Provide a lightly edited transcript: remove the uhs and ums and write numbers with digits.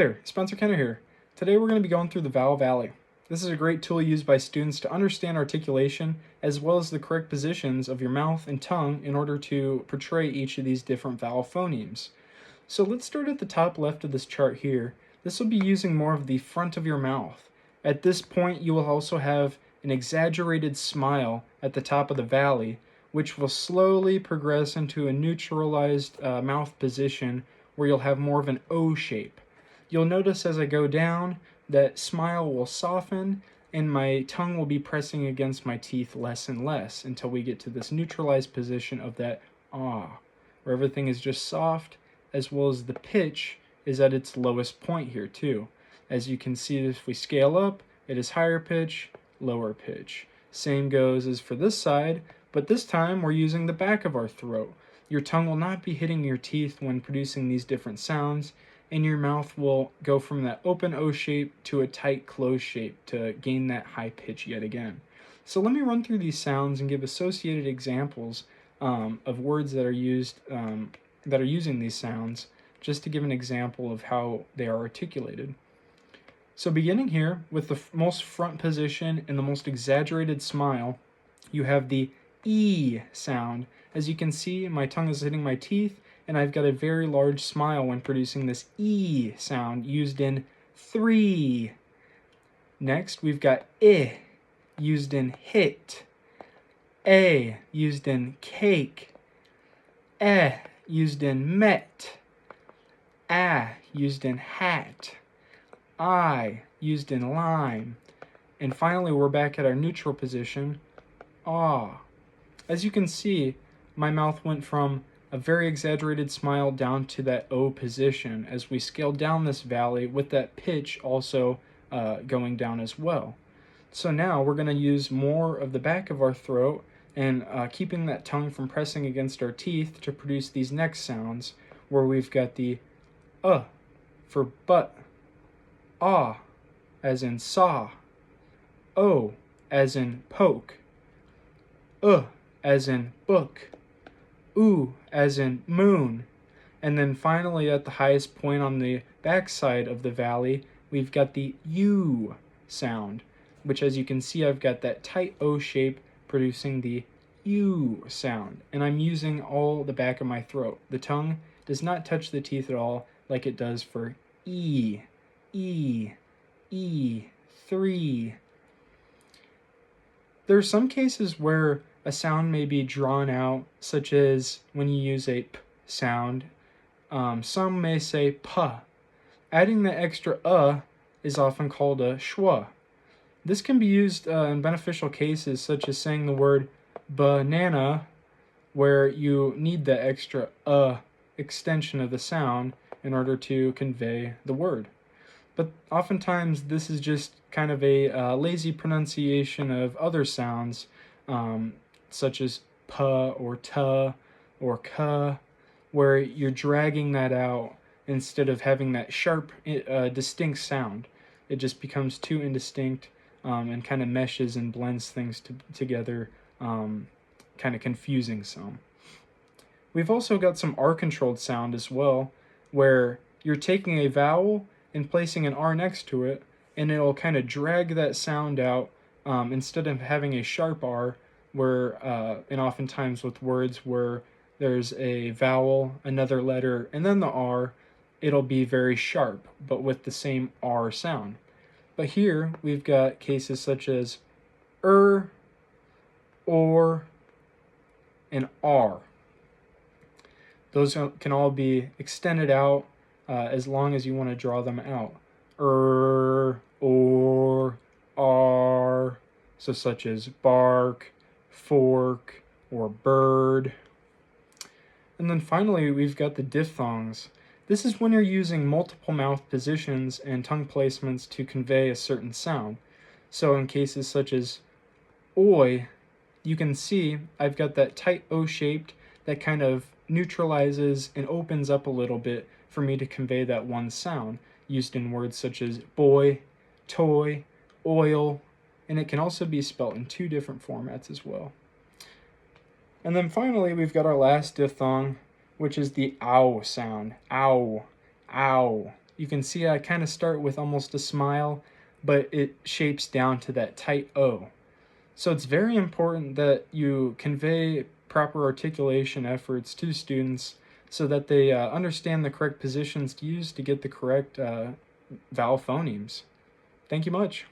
Hey there, Spencer Kenner here. Today we're going to be going through the Vowel Valley. This is a great tool used by students to understand articulation as well as the correct positions of your mouth and tongue in order to portray each of these different vowel phonemes. So let's start at the top left of this chart here. This will be using more of the front of your mouth. At this point you will also have an exaggerated smile at the top of the valley, which will slowly progress into a neutralized mouth position where you'll have more of an O shape. You'll notice as I go down that smile will soften and my tongue will be pressing against my teeth less and less until we get to this neutralized position of that ah, where everything is just soft, as well as the pitch is at its lowest point here too. As you can see, if we scale up, it is higher pitch, lower pitch. Same goes as for this side, but this time we're using the back of our throat. Your tongue will not be hitting your teeth when producing these different sounds, and your mouth will go from that open O shape to a tight closed shape to gain that high pitch yet again. So let me run through these sounds and give associated examples of words that are used that are using these sounds, just to give an example of how they are articulated. So beginning here with the most front position and the most exaggerated smile, you have the E sound. As you can see, my tongue is hitting my teeth, and I've got a very large smile when producing this E sound used in 3. Next, we've got I used in hit, A used in cake, E used in met, A used in hat, I used in lime, and finally we're back at our neutral position, ah. As you can see, my mouth went from a very exaggerated smile down to that O position as we scale down this valley with that pitch also going down as well. So now we're going to use more of the back of our throat and keeping that tongue from pressing against our teeth to produce these next sounds, where we've got the for but, ah as in saw, O as in poke, as in book, oo as in moon, and then finally at the highest point on the backside of the valley, we've got the U sound, which as you can see I've got that tight O shape producing the U sound, and I'm using all the back of my throat. The tongue does not touch the teeth at all like it does for E, E, E, 3. There are some cases where a sound may be drawn out, such as when you use a p sound. Some may say pa. Adding the extra is often called a schwa. This can be used in beneficial cases, such as saying the word banana, where you need the extra extension of the sound in order to convey the word. But oftentimes this is just kind of a lazy pronunciation of other sounds, such as pa or ta or ka, where you're dragging that out instead of having that sharp, distinct sound. It just becomes too indistinct and kind of meshes and blends things together, kind of confusing some. We've also got some R-controlled sound as well, where you're taking a vowel and placing an R next to it, and it'll kind of drag that sound out instead of having a sharp R, where and oftentimes with words where there's a vowel, another letter, and then the R, it'll be very sharp, but with the same R sound. But here we've got cases such as or, and R. Those can all be extended out as long as you want to draw them out. Or, R, so such as bark, fork, or bird. And then finally we've got the diphthongs. This is when you're using multiple mouth positions and tongue placements to convey a certain sound. So in cases such as oi, you can see I've got that tight O shaped that kind of neutralizes and opens up a little bit for me to convey that one sound, used in words such as boy, toy, oil, and it can also be spelt in 2 different formats as well. And then finally, we've got our last diphthong, which is the ow sound. Ow, ow. You can see I kind of start with almost a smile, but it shapes down to that tight O. So it's very important that you convey proper articulation efforts to students so that they understand the correct positions to use to get the correct vowel phonemes. Thank you much.